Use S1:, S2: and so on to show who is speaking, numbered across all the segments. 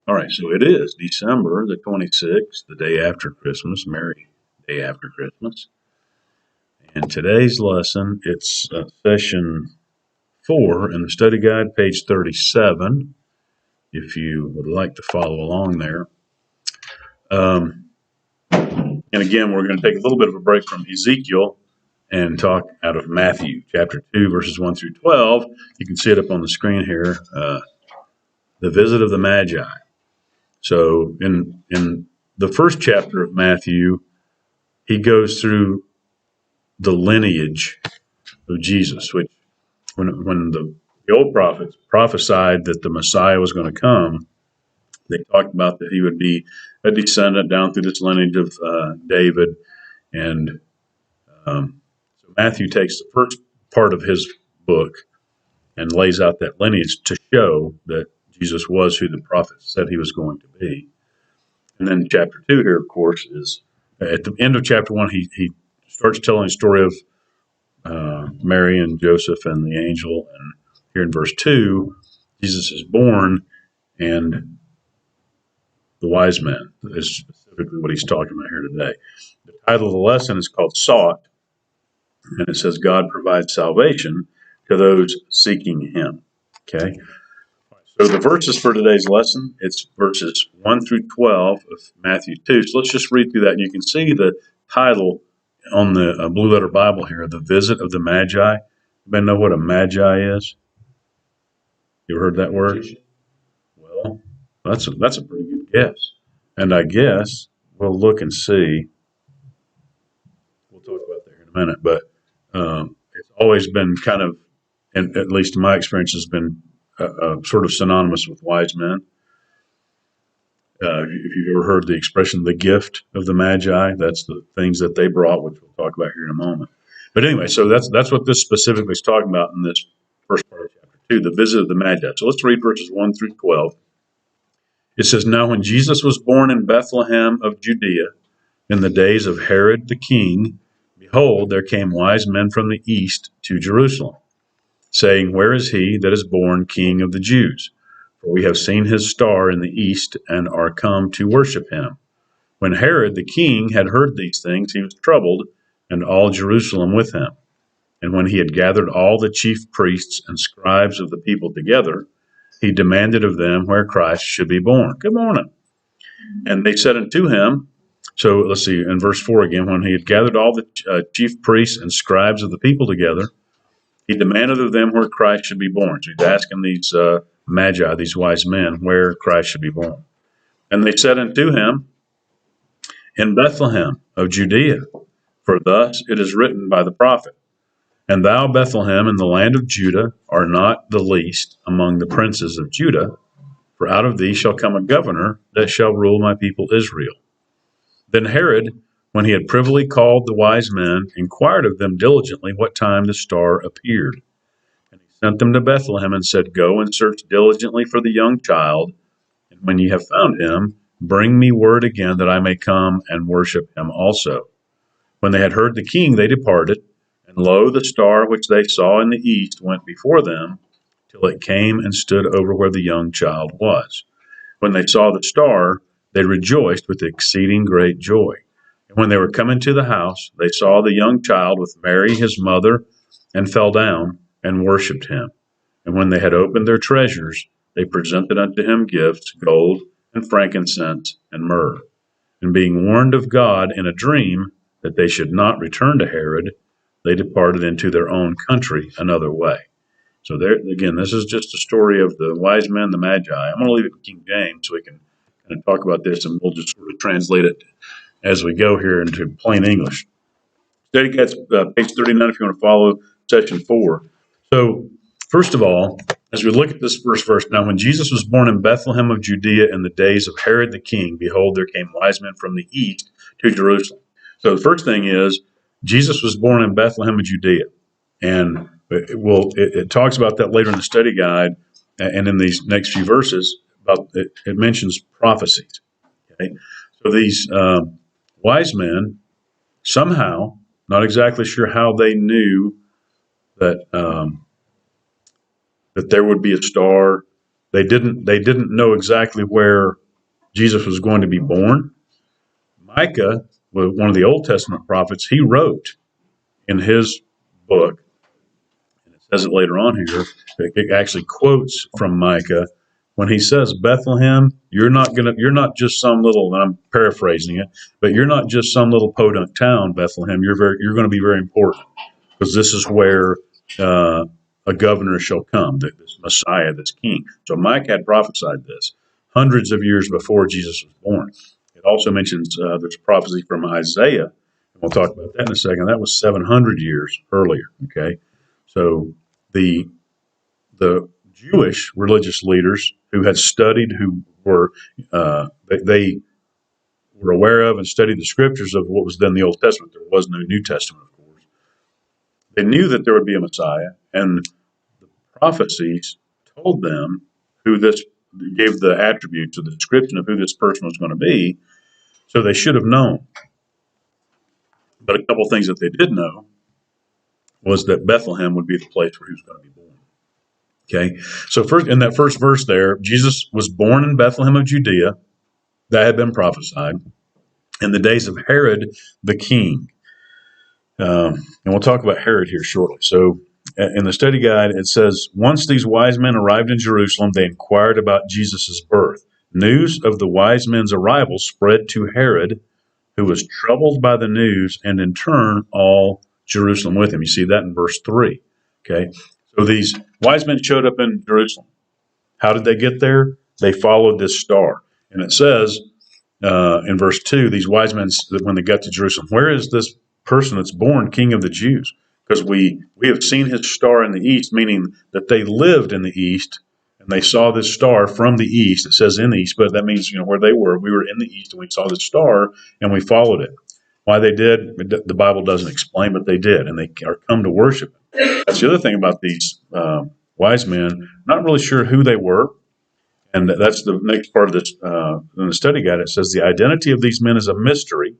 S1: All right, so it is December the 26th, the day after Christmas, Merry Day After Christmas. And today's lesson, it's session 4 in the study guide, page 37, if you would like to follow along there. And again, we're going to take a little bit of a break from Ezekiel and talk out of Matthew, chapter 2, verses 1 through 12. You can see it up on the screen here, the visit of the Magi. So in the first chapter of Matthew, he goes through the lineage of Jesus, which when the old prophets prophesied that the Messiah was going to come, they talked about that he would be a descendant down through this lineage of David. And so Matthew takes the first part of his book and lays out that lineage to show that Jesus was who the prophets said he was going to be. And then chapter 2 here, of course, is at the end of chapter 1, he starts telling the story of Mary and Joseph and the angel. And here in verse 2, Jesus is born, and the wise men is specifically what he's talking about here today. The title of the lesson is called Sought, and it says God provides salvation to those seeking him. Okay? So the verses for today's lesson, it's verses 1 through 12 of Matthew 2. So let's just read through that. And you can see the title on the Blue Letter Bible here, The Visit of the Magi. Anybody know what a Magi is? You ever heard that word? Well, that's a pretty good guess. And I guess we'll look and see. We'll talk about that here in a minute. But it's always been kind of, and at least in my experience, has been sort of synonymous with wise men. If you've ever heard the expression, the gift of the Magi, that's the things that they brought, which we'll talk about here in a moment. But anyway, so that's what this specifically is talking about in this first part of chapter 2, the visit of the Magi. So let's read verses 1 through 12. It says, Now when Jesus was born in Bethlehem of Judea, in the days of Herod the king, behold, there came wise men from the east to Jerusalem, saying, Where is he that is born King of the Jews? For we have seen his star in the east, and are come to worship him. When Herod the king had heard these things, he was troubled, and all Jerusalem with him. And when he had gathered all the chief priests and scribes of the people together, he demanded of them where Christ should be born. Good morning. And they said unto him, so let's see, in verse 4 again, when he had gathered all the chief priests and scribes of the people together, he demanded of them where Christ should be born. So he's asking these Magi, these wise men, where Christ should be born. And they said unto him, In Bethlehem of Judea, for thus it is written by the prophet, And thou, Bethlehem, in the land of Judah, art not the least among the princes of Judah, for out of thee shall come a governor that shall rule my people Israel. Then Herod, when he had privily called the wise men, inquired of them diligently what time the star appeared. And he sent them to Bethlehem and said, Go and search diligently for the young child, and when ye have found him, bring me word again that I may come and worship him also. When they had heard the king, they departed, and lo, the star which they saw in the east went before them, till it came and stood over where the young child was. When they saw the star, they rejoiced with exceeding great joy. And when they were come into the house, they saw the young child with Mary his mother, and fell down and worshipped him. And when they had opened their treasures, they presented unto him gifts, gold, and frankincense, and myrrh. And being warned of God in a dream that they should not return to Herod, they departed into their own country another way. So there again, this is just a story of the wise men, the Magi. I'm going to leave it in King James so we can kind of talk about this, and we'll just sort of translate it as we go here into plain English. Study Guides, page 39, if you want to follow section 4. So first of all, as we look at this first verse, now when Jesus was born in Bethlehem of Judea in the days of Herod the king, behold, there came wise men from the east to Jerusalem. So the first thing is, Jesus was born in Bethlehem of Judea. And it talks about that later in the study guide, and in these next few verses, about it mentions prophecies. Okay? So these wise men, somehow, not exactly sure how they knew that that there would be a star They didn't know exactly where Jesus was going to be born. Micah, one of the Old Testament prophets, he wrote in his book, and it says it later on here, it actually quotes from Micah when he says, Bethlehem, you're not just some little, and I'm paraphrasing it, but you're not just some little podunk town, Bethlehem. You're going to be very important, because this is where a governor shall come, this Messiah, this king. So Micah had prophesied this hundreds of years before Jesus was born. It also mentions there's prophecy from Isaiah, and we'll talk about that in a second. That was 700 years earlier. Okay, so the Jewish religious leaders who had studied, who were they were aware of and studied the scriptures of what was then the Old Testament. There was no New Testament, of course. They knew that there would be a Messiah, and the prophecies told them who this gave the attributes or the description of who this person was going to be. So they should have known. But a couple of things that they did know was that Bethlehem would be the place where he was going to be born. Okay, so first in that first verse there, Jesus was born in Bethlehem of Judea. That had been prophesied in the days of Herod the king. And we'll talk about Herod here shortly. So in the study guide, it says, once these wise men arrived in Jerusalem, they inquired about Jesus' birth. News of the wise men's arrival spread to Herod, who was troubled by the news, and in turn, all Jerusalem with him. You see that in verse 3. Okay, so these wise men showed up in Jerusalem. How did they get there? They followed this star. And it says in verse 2, these wise men, when they got to Jerusalem, where is this person that's born King of the Jews? Because we have seen his star in the east, meaning that they lived in the east, and they saw this star from the east. It says in the east, but that means, where they were. We were in the east, and we saw the star, and we followed it. Why they did, the Bible doesn't explain, but they did, and they are come to worship him. That's the other thing about these wise men. Not really sure who they were. And that's the next part of this. In the study guide, it says the identity of these men is a mystery.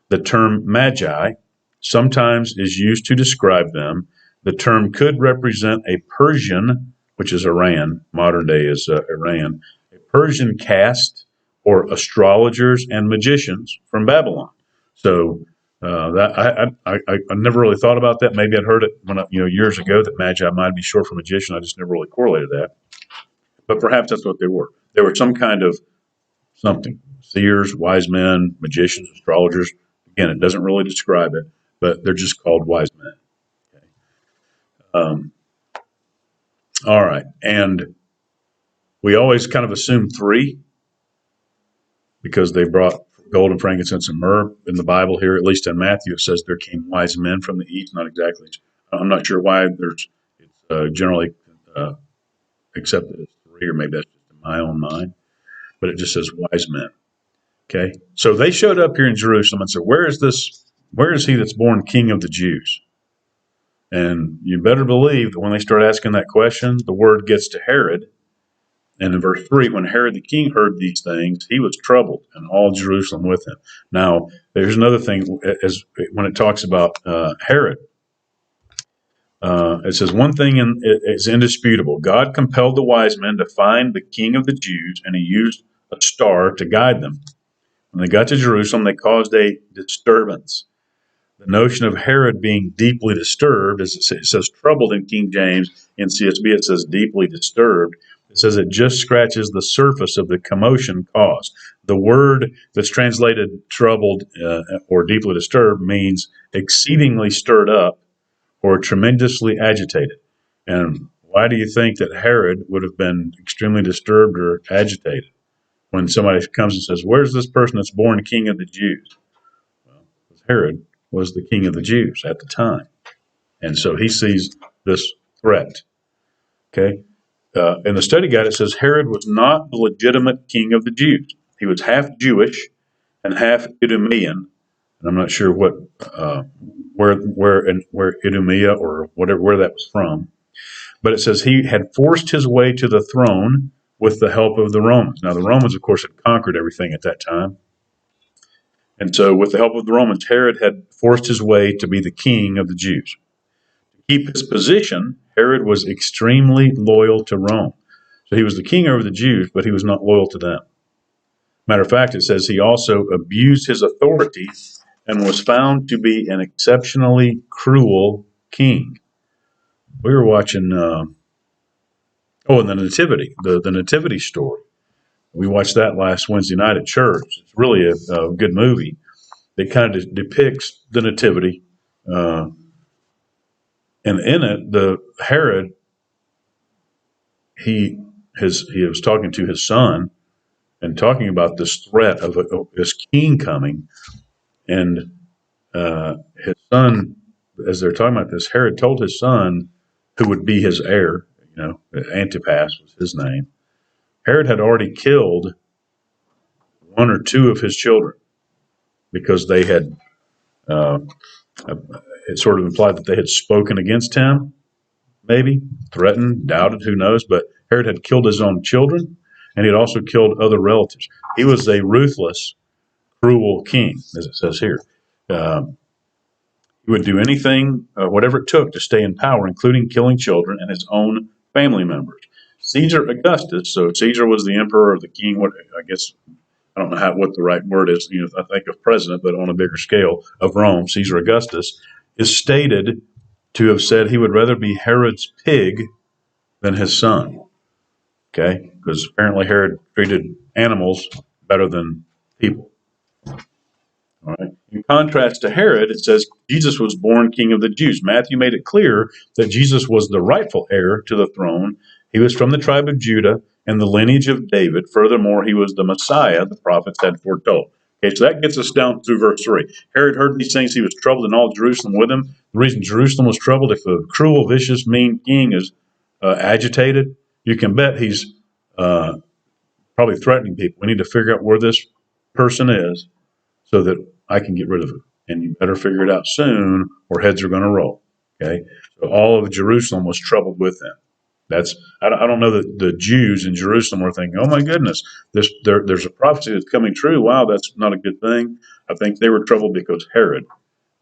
S1: The term magi sometimes is used to describe them. The term could represent a Persian, which is Iran, modern day is Iran, a Persian caste, or astrologers and magicians from Babylon. So that I never really thought about that. Maybe I'd heard it years ago that magi might be short for magician. I just never really correlated that. But perhaps that's what they were. They were some kind of something. Seers, wise men, magicians, astrologers. Again, it doesn't really describe it, but they're just called wise men. Okay. All right. And we always kind of assume three because they brought gold and frankincense and myrrh in the Bible here, at least in Matthew, it says there came wise men from the east. Not exactly. I'm not sure why it's generally accepted as three, or maybe that's just in my own mind, but it just says wise men. Okay, so they showed up here in Jerusalem and said, where is he that's born King of the Jews? And you better believe that when they start asking that question, the word gets to Herod. And in verse 3, when Herod the king heard these things, he was troubled, and all Jerusalem with him. Now, there's another thing, as when it talks about Herod. It says, one thing is indisputable. God compelled the wise men to find the King of the Jews, and he used a star to guide them. When they got to Jerusalem, they caused a disturbance. The notion of Herod being deeply disturbed, as it says troubled in King James, in CSB it says deeply disturbed. It says it just scratches the surface of the commotion caused. The word that's translated troubled or deeply disturbed means exceedingly stirred up or tremendously agitated. And why do you think that Herod would have been extremely disturbed or agitated when somebody comes and says, where's this person that's born King of the Jews? Well, Herod was the king of the Jews at the time. And so he sees this threat. Okay. In the study guide, it says Herod was not the legitimate king of the Jews. He was half Jewish and half Idumean. And I'm not sure what, where Idumea or where that was from. But it says he had forced his way to the throne with the help of the Romans. Now, the Romans, of course, had conquered everything at that time. And so with the help of the Romans, Herod had forced his way to be the king of the Jews. To keep his position, Herod was extremely loyal to Rome. So he was the king over the Jews, but he was not loyal to them. Matter of fact, it says he also abused his authority and was found to be an exceptionally cruel king. We were watching, and the Nativity, the Nativity story. We watched that last Wednesday night at church. It's really a good movie. It kind of depicts the Nativity. And in it, the Herod, he was talking to his son and talking about this threat of this king coming. And his son, as they're talking about this, Herod told his son, who would be his heir, Antipas was his name. Herod had already killed one or two of his children because they had, it sort of implied that they had spoken against him, maybe, threatened, doubted, who knows. But Herod had killed his own children, and he had also killed other relatives. He was a ruthless, cruel king, as it says here. He would do anything, whatever it took to stay in power, including killing children and his own family members. Caesar Augustus, so Caesar was the emperor or the king, what I guess, I don't know what the right word is. I think of president, but on a bigger scale, of Rome, Caesar Augustus, is stated to have said he would rather be Herod's pig than his son. Okay? Because apparently Herod treated animals better than people. All right. In contrast to Herod, it says Jesus was born King of the Jews. Matthew made it clear that Jesus was the rightful heir to the throne. He was from the tribe of Judah and the lineage of David. Furthermore, he was the Messiah the prophets had foretold. Okay, so that gets us down through verse 3. Herod heard these things. He was troubled, and all Jerusalem with him. The reason Jerusalem was troubled, if a cruel, vicious, mean king is agitated, you can bet he's probably threatening people. We need to figure out where this person is so that I can get rid of it. And you better figure it out soon or heads are going to roll. Okay? So all of Jerusalem was troubled with him. I don't know that the Jews in Jerusalem were thinking, oh my goodness, there's a prophecy that's coming true. Wow, that's not a good thing. I think they were troubled because Herod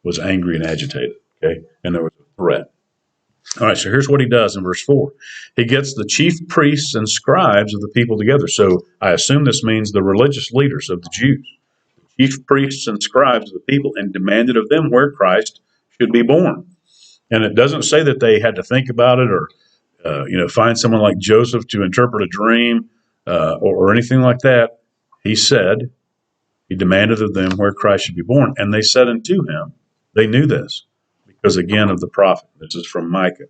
S1: was angry and agitated. Okay? And there was a threat. All right, so here's what he does in verse 4. He gets the chief priests and scribes of the people together. So I assume this means the religious leaders of the Jews. Chief priests and scribes of the people, and demanded of them where Christ should be born. And it doesn't say that they had to think about it or, find someone like Joseph to interpret a dream or anything like that. He demanded of them where Christ should be born. And they said unto him, they knew this because, again, of the prophet. This is from Micah.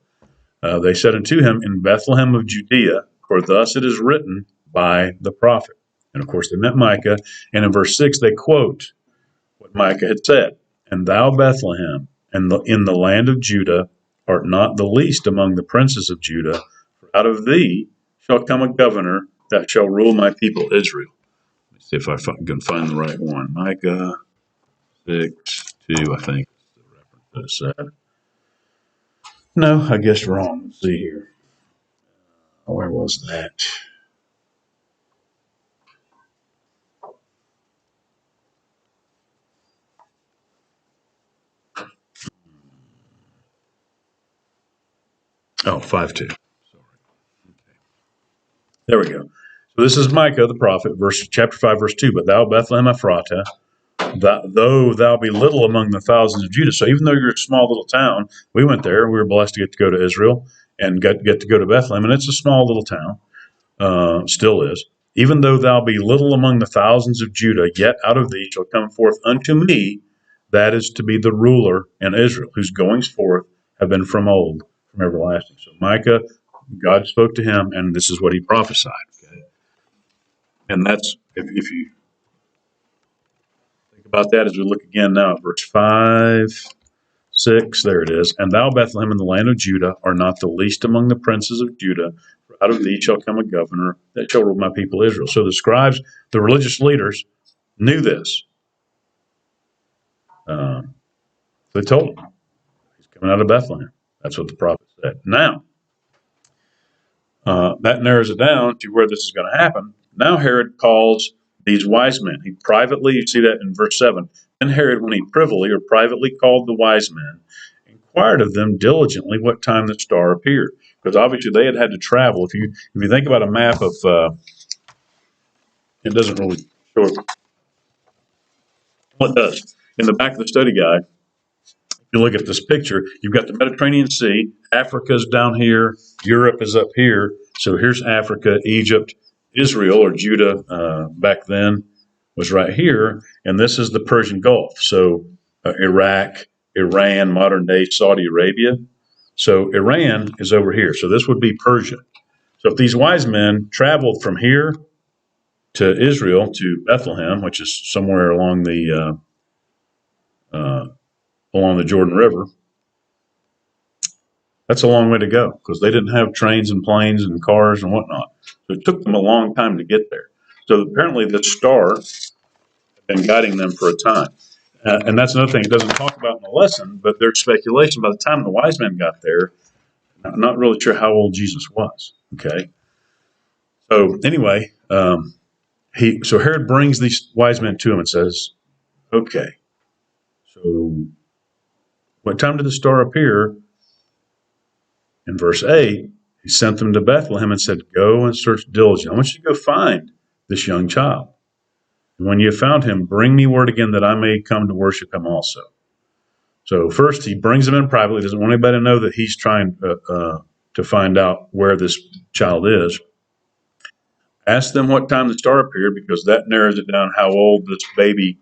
S1: They said unto him, in Bethlehem of Judea, for thus it is written by the prophet. And of course, they meant Micah. And in verse 6, they quote what Micah had said. And thou, Bethlehem, and in the land of Judah, art not the least among the princes of Judah, for out of thee shall come a governor that shall rule my people Israel. Let me see if I can find the right one. Micah 6:2, I think, is the reference that it said. No, I guess wrong. Let's see here. Where was that? Oh, 5:2. Sorry. Okay. There we go. So this is Micah the prophet, chapter 5, verse 2. But thou, Bethlehem Ephratah, though thou be little among the thousands of Judah. So even though you're a small little town, we went there. We were blessed to get to go to Israel and get to go to Bethlehem. And it's a small little town, still is. Even though thou be little among the thousands of Judah, yet out of thee shall come forth unto me, that is to be the ruler in Israel, whose goings forth have been from old, from everlasting. So Micah, God spoke to him, and this is what he prophesied. Okay? And that's, if you think about that as we look again now at verse 5, 6, there it is. And thou, Bethlehem, in the land of Judah, are not the least among the princes of Judah, for out of thee shall come a governor that shall rule my people Israel. So the scribes, the religious leaders, knew this. They told him, he's coming out of Bethlehem. That's what the prophet said. Now, that narrows it down to where this is going to happen. Now Herod calls these wise men. He privately, you see that in verse 7. Then Herod, when he privately called the wise men, inquired of them diligently what time the star appeared. Because obviously they had to travel. If you think about a map of, it doesn't really show it. Well, it does. In the back of the study guide, if you look at this picture, you've got the Mediterranean Sea, Africa's down here, Europe is up here. So here's Africa, Egypt, Israel or Judah back then was right here, and this is the Persian Gulf. So Iraq, Iran, modern day Saudi Arabia. So Iran is over here. So this would be Persia. So if these wise men traveled from here to Israel to Bethlehem, which is somewhere along the Jordan River, that's a long way to go because they didn't have trains and planes and cars and whatnot. So it took them a long time to get there. So apparently the star had been guiding them for a time. And that's another thing it doesn't talk about in the lesson, but there's speculation by the time the wise men got there, I'm not really sure how old Jesus was. Okay. So anyway, so Herod brings these wise men to him and says, okay, so what time did the star appear? In verse 8, he sent them to Bethlehem and said, go and search diligently. I want you to go find this young child. And when you have found him, bring me word again that I may come to worship him also. So first, he brings them in privately. He doesn't want anybody to know that he's trying to find out where this child is. Ask them what time the star appeared, because that narrows it down how old this baby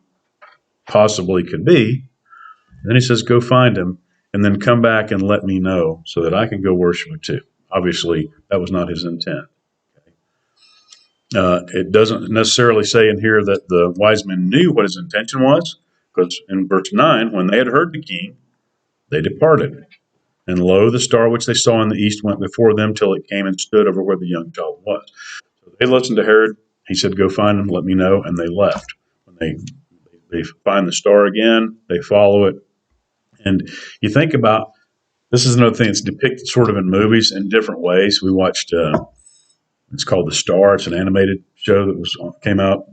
S1: possibly could be. Then he says, go find him, and then come back and let me know so that I can go worship him too. Obviously, that was not his intent. It doesn't necessarily say in here that the wise men knew what his intention was, because in verse 9, when they had heard the king, they departed. And lo, the star which they saw in the east went before them till it came and stood over where the young child was. So they listened to Herod. He said, go find him, let me know, and they left. When they find the star again, they follow it. And you think about, this is another thing that's depicted sort of in movies in different ways. We watched, it's called The Star. It's an animated show that came out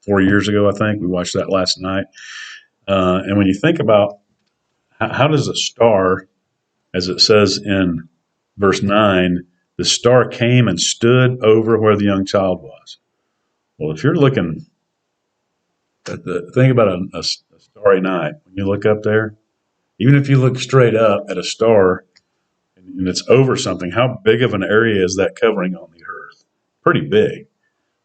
S1: 4 years ago, I think. We watched that last night. And when you think about how does a star, as it says in verse 9, the star came and stood over where the young child was. Well, if you're looking at think about a starry night, when you look up there, even if you look straight up at a star and it's over something, how big of an area is that covering on the earth? Pretty big.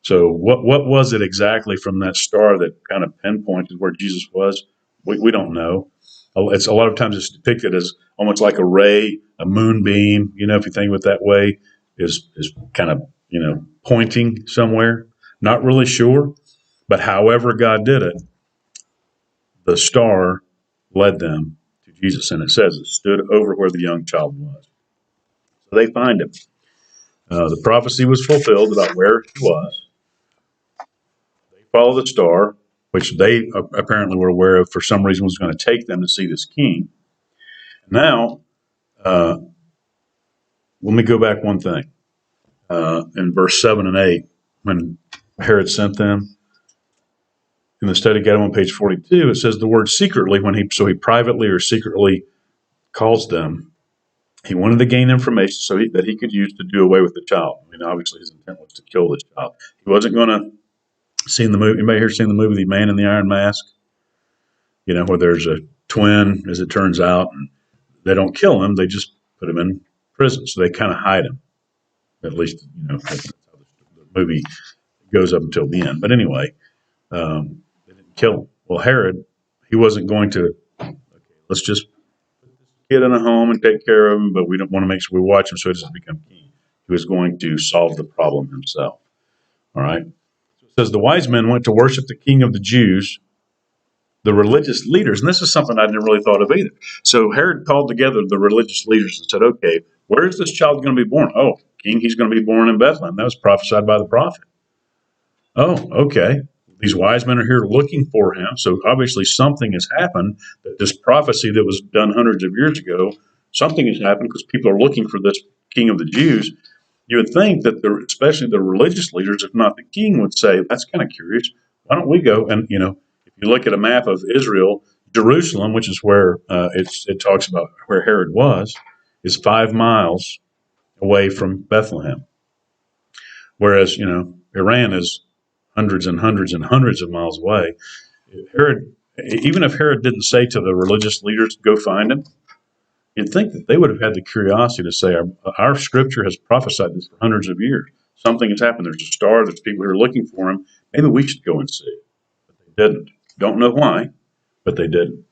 S1: So what was it exactly from that star that kind of pinpointed where Jesus was? We don't know. It's a lot of times it's depicted as almost like a ray, a moonbeam. If you think of it that way, is kind of pointing somewhere. Not really sure, but however God did it, the star led them to Jesus, and it says it stood over where the young child was. So they find him. The prophecy was fulfilled about where he was. They follow the star, which they apparently were aware of for some reason was going to take them to see this king. Now, let me go back one thing. In verse 7 and 8, when Herod sent them, in the study guide on page 42, it says the word secretly, he privately or secretly calls them. He wanted to gain information that he could use to do away with the child. Obviously his intent was to kill this child. He wasn't going to see the movie. Anybody here seen the movie The Man in the Iron Mask? Where there's a twin, as it turns out, and they don't kill him. They just put him in prison. So they kind of hide him. At least, that's how the movie goes up until the end. But anyway, they didn't kill him. Well, Herod, he wasn't going to, let's just put this kid in a home and take care of him, but we don't want to make sure we watch him so he doesn't become king. He was going to solve the problem himself. All right? So it says, the wise men went to worship the king of the Jews, the religious leaders, and this is something I never really thought of either. So Herod called together the religious leaders and said, okay, where is this child going to be born? Oh, king, he's going to be born in Bethlehem. That was prophesied by the prophet. Oh, okay. These wise men are here looking for him. So obviously something has happened, that this prophecy that was done hundreds of years ago, something has happened because people are looking for this king of the Jews. You would think that especially the religious leaders, if not the king, would say, that's kind of curious. Why don't we go? And, if you look at a map of Israel, Jerusalem, which is where it talks about where Herod was, is 5 miles away from Bethlehem. Whereas, Iran is hundreds and hundreds and hundreds of miles away. Herod, even if Herod didn't say to the religious leaders, go find him, you'd think that they would have had the curiosity to say, our scripture has prophesied this for hundreds of years. Something has happened. There's a star. There's people who are looking for him. Maybe we should go and see it. But they didn't. Don't know why, but they didn't.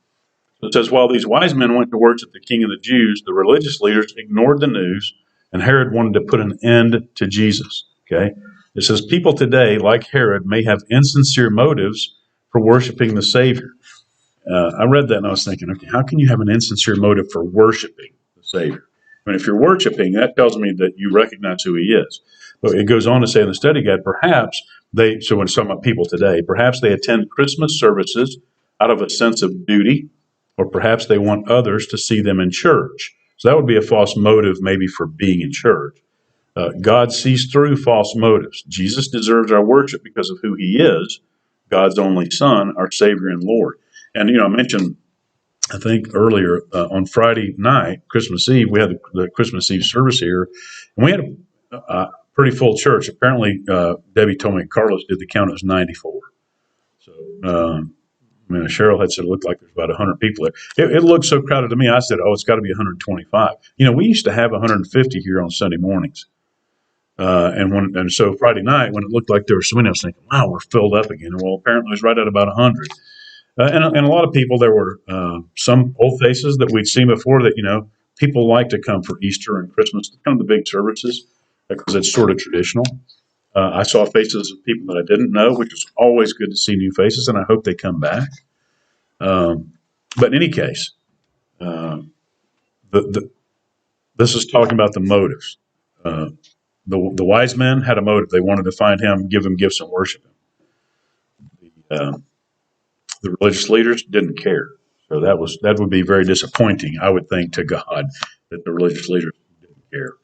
S1: So it says, while these wise men went to worship the King of the Jews, the religious leaders ignored the news, and Herod wanted to put an end to Jesus. Okay? It says, people today, like Herod, may have insincere motives for worshiping the Savior. I read that and I was thinking, okay, how can you have an insincere motive for worshiping the Savior? I mean, if you're worshiping, that tells me that you recognize who he is. But it goes on to say in the study guide, perhaps so when it's talking about people today, perhaps they attend Christmas services out of a sense of duty, or perhaps they want others to see them in church. So that would be a false motive maybe for being in church. God sees through false motives. Jesus deserves our worship because of who he is, God's only Son, our Savior and Lord. And, I mentioned, I think earlier, on Friday night, Christmas Eve, we had the Christmas Eve service here, and we had a pretty full church. Apparently, Debbie told me Carlos did the count, it was 94. So, Cheryl had said it looked like there's about 100 people there. It looked so crowded to me, I said, it's got to be 125. We used to have 150 here on Sunday mornings. And so Friday night, when it looked like there were so many, I was thinking, wow, we're filled up again. Well, apparently it was right at about 100. And a lot of people, there were some old faces that we'd seen before that, people like to come for Easter and Christmas, to come to the big services because it's sort of traditional. I saw faces of people that I didn't know, which was always good to see new faces, and I hope they come back. But in any case, this is talking about the motives. The wise men had a motive. They wanted to find him, give him gifts, and worship him. The religious leaders didn't care. So that would be very disappointing, I would think, to God, that the religious leaders didn't care.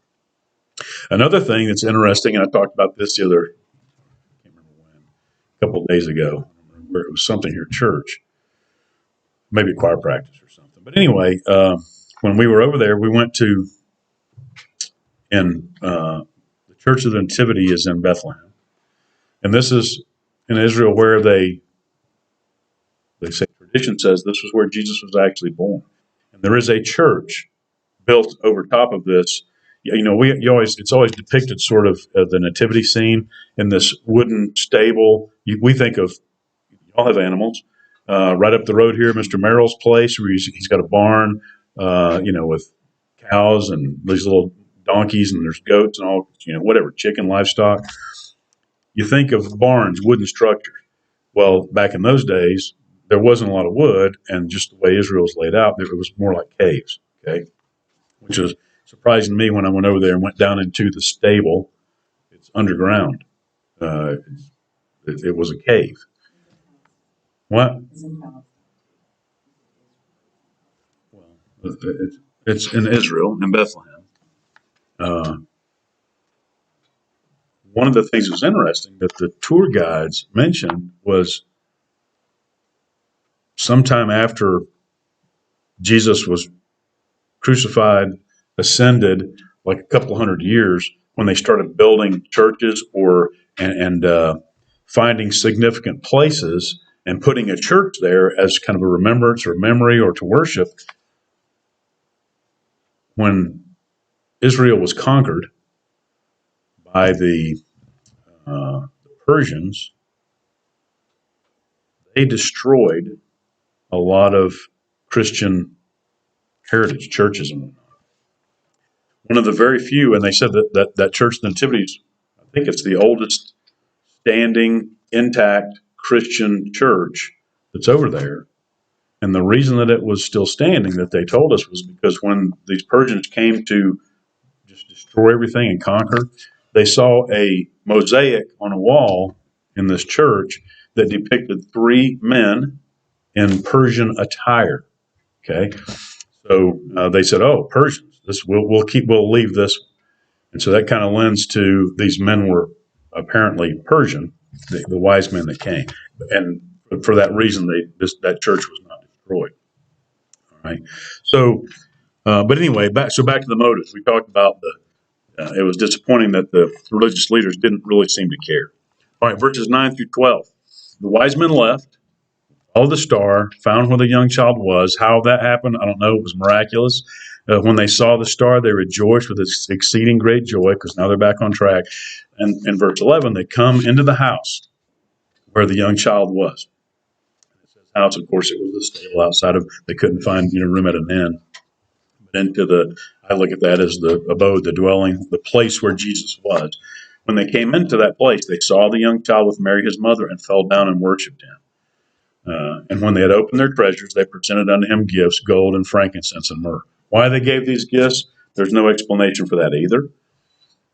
S1: Another thing that's interesting, and I talked about this I can't remember when, a couple of days ago, where it was something here at church, maybe choir practice or something. But anyway, when we were over there, we went to, the Church of the Nativity is in Bethlehem. And this is in Israel where they say, tradition says this was where Jesus was actually born. And there is a church built over top of this. It's always depicted sort of the nativity scene in this wooden stable. We think of, y'all have animals. Right up the road here, Mr. Merrill's place, where he's got a barn, with cows and these little donkeys, and there's goats and all, whatever, chicken, livestock. You think of barns, wooden structures. Well, back in those days, there wasn't a lot of wood, and just the way Israel was laid out, it was more like caves, okay? Which was surprising to me when I went over there and went down into the stable. It's underground. It was a cave. What? Well, it's in Israel, in Bethlehem. One of the things that was interesting that the tour guides mentioned was sometime after Jesus was crucified, ascended, like a couple hundred years, when they started building churches and finding significant places and putting a church there as kind of a remembrance or memory or to worship. When Israel was conquered by the Persians, they destroyed a lot of Christian heritage churches and whatnot. One of the very few, and they said that Church of the Nativity, I think it's the oldest standing, intact Christian church that's over there. And the reason that it was still standing, that they told us, was because when these Persians came to just destroy everything and conquer, they saw a mosaic on a wall in this church that depicted 3 men in Persian attire. Okay, so they said, "Oh, Persians. We'll leave this." And so that kind of lends to these men were apparently Persian, the wise men that came, and for that reason, that church was not destroyed. All right. So, but anyway, back to the motives. We talked about it was disappointing that the religious leaders didn't really seem to care. All right, verses 9 through 12. The wise men left, followed the star, found where the young child was. How that happened, I don't know. It was miraculous. When they saw the star, they rejoiced with exceeding great joy because now they're back on track. And in verse 11, they come into the house where the young child was. It says house, of course, it was the stable outside of, they couldn't find room at an inn. But I look at that as the abode, the dwelling, the place where Jesus was. When they came into that place, they saw the young child with Mary, his mother, and fell down and worshipped him. And when they had opened their treasures, they presented unto him gifts, gold and frankincense and myrrh. Why they gave these gifts, there's no explanation for that either.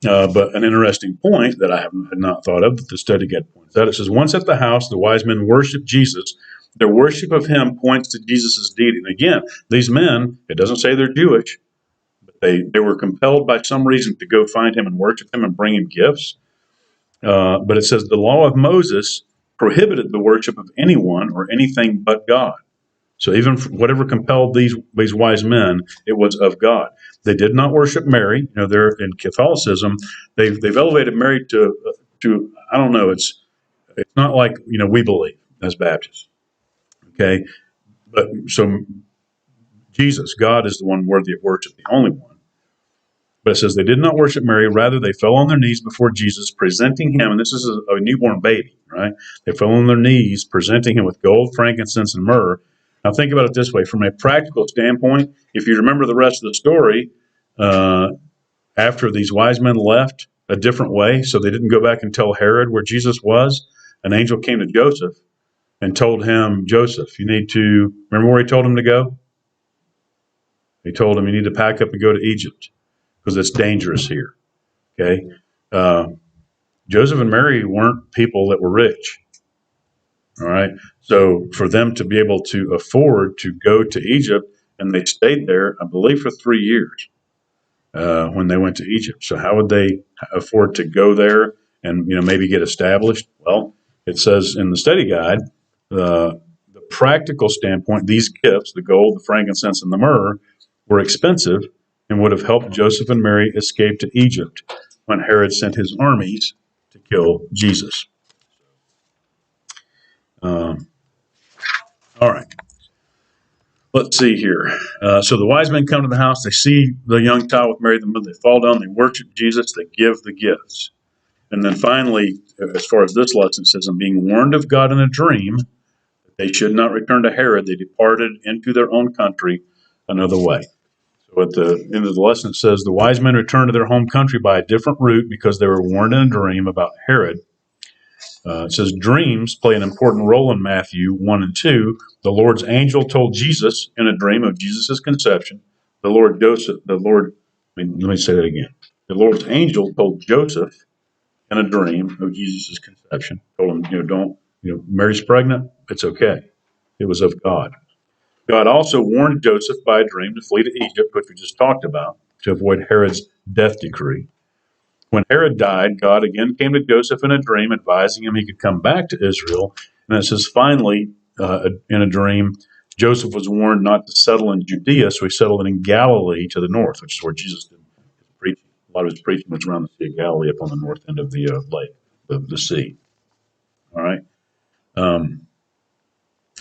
S1: But an interesting point that I had not thought of, that the study guide points out, it says, once at the house, the wise men worshiped Jesus. Their worship of him points to Jesus' deity. And again, these men, it doesn't say they're Jewish, but they were compelled by some reason to go find him and worship him and bring him gifts. But it says the law of Moses prohibited the worship of anyone or anything but God. So even whatever compelled these wise men, it was of God. They did not worship Mary. They're in Catholicism. They've elevated Mary to I don't know. It's not like we believe as Baptists. Okay, but so Jesus, God, is the one worthy of worship, the only one. But it says they did not worship Mary. Rather, they fell on their knees before Jesus, presenting him. And this is a newborn baby, right? They fell on their knees, presenting him with gold, frankincense, and myrrh. Now, think about it this way. From a practical standpoint, if you remember the rest of the story, after these wise men left a different way, so they didn't go back and tell Herod where Jesus was, an angel came to Joseph and told him, Joseph, you need to, remember where he told him to go? He told him you need to pack up and go to Egypt, because it's dangerous here. Okay, Joseph and Mary weren't people that were rich. All right, so for them to be able to afford to go to Egypt, and they stayed there, I believe, for 3 years when they went to Egypt. So how would they afford to go there and maybe get established? Well, it says in the study guide, the practical standpoint, these gifts, the gold, the frankincense, and the myrrh, were expensive and would have helped Joseph and Mary escape to Egypt when Herod sent his armies to kill Jesus. All right. Let's see here. So the wise men come to the house. They see the young child with Mary, the mother. They fall down. They worship Jesus. They give the gifts. And then finally, as far as this lesson says, and being warned of God in a dream, that they should not return to Herod, they departed into their own country another way. So at the end of the lesson, it says, the wise men returned to their home country by a different route because they were warned in a dream about Herod. It says dreams play an important role in Matthew 1 and 2. The Lord's angel told Jesus in a dream of Jesus' conception. Let me say that again. The Lord's angel told Joseph in a dream of Jesus' conception. Told him, Mary's pregnant. It's okay. It was of God. God also warned Joseph by a dream to flee to Egypt, which we just talked about, to avoid Herod's death decree. When Herod died, God again came to Joseph in a dream, advising him he could come back to Israel. And it says, finally, in a dream, Joseph was warned not to settle in Judea, so he settled in Galilee to the north, which is where Jesus did his preaching. A lot of his preaching was around the Sea of Galilee up on the north end of the lake, the sea. All right?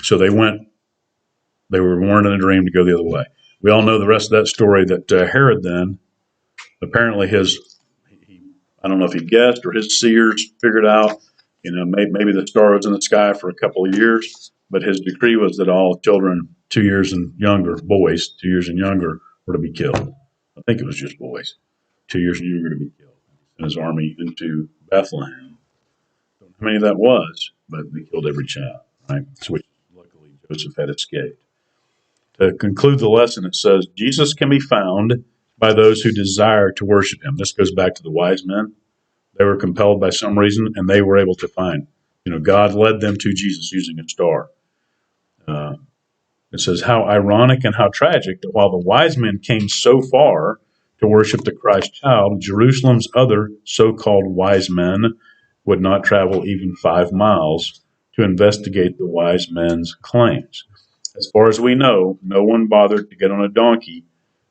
S1: So they were warned in a dream to go the other way. We all know the rest of that story, that Herod then, apparently I don't know if he guessed or his seers figured out, maybe the star was in the sky for a couple of years, but his decree was that all children 2 years and younger, boys 2 years and younger, were to be killed. I think it was just boys, 2 years and younger to be killed. And his army into Bethlehem. I don't know how many that was, but they killed every child, right? So which luckily Joseph had escaped. To conclude the lesson, it says, Jesus can be found by those who desire to worship him. This goes back to the wise men. They were compelled by some reason, and they were able to find. God led them to Jesus using a star. It says, how ironic and how tragic that while the wise men came so far to worship the Christ child, Jerusalem's other so-called wise men would not travel even 5 miles to investigate the wise men's claims. As far as we know, no one bothered to get on a donkey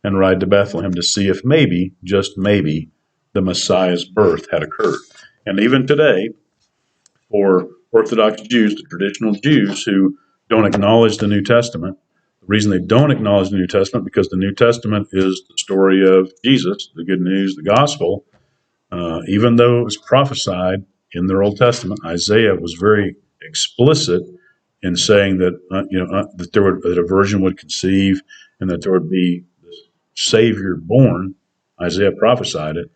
S1: and ride to Bethlehem to see if maybe, just maybe, the Messiah's birth had occurred. And even today, for Orthodox Jews, the traditional Jews who don't acknowledge the New Testament, the reason they don't acknowledge the New Testament because the New Testament is the story of Jesus, the good news, the gospel. Even though it was prophesied in their Old Testament, Isaiah was very explicit in saying that that a virgin would conceive and that there would be this Savior born. Isaiah prophesied it.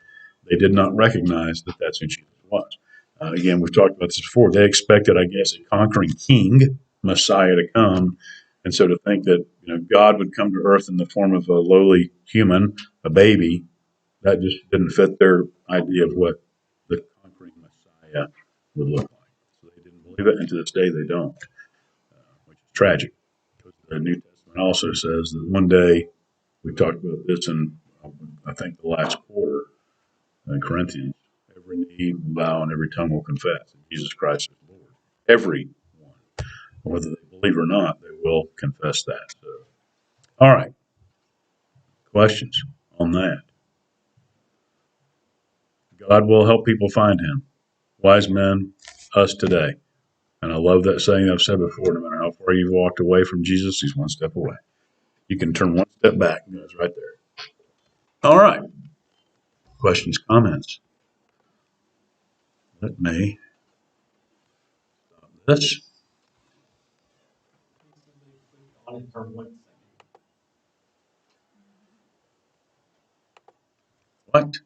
S1: They did not recognize that that's who Jesus was. Again, we've talked about this before. They expected, I guess, a conquering king, Messiah, to come, and so to think that God would come to earth in the form of a lowly human, a baby, that just didn't fit their idea of what the conquering Messiah would look like. So they didn't believe it, and to this day they don't, which is tragic. Because the New Testament also says that one day, we talked about this in, I think, the last quarter in Corinthians, every knee will bow and every tongue will confess that Jesus Christ is Lord. Everyone, whether they believe or not, they will confess that. So, all right, questions on that? God will help people find him. Wise men, us today. And I love that saying I've said before, no matter how far you've walked away from Jesus, he's one step away. You can turn one step back, and it's right there. All right. Questions, comments? Let me stop this. What?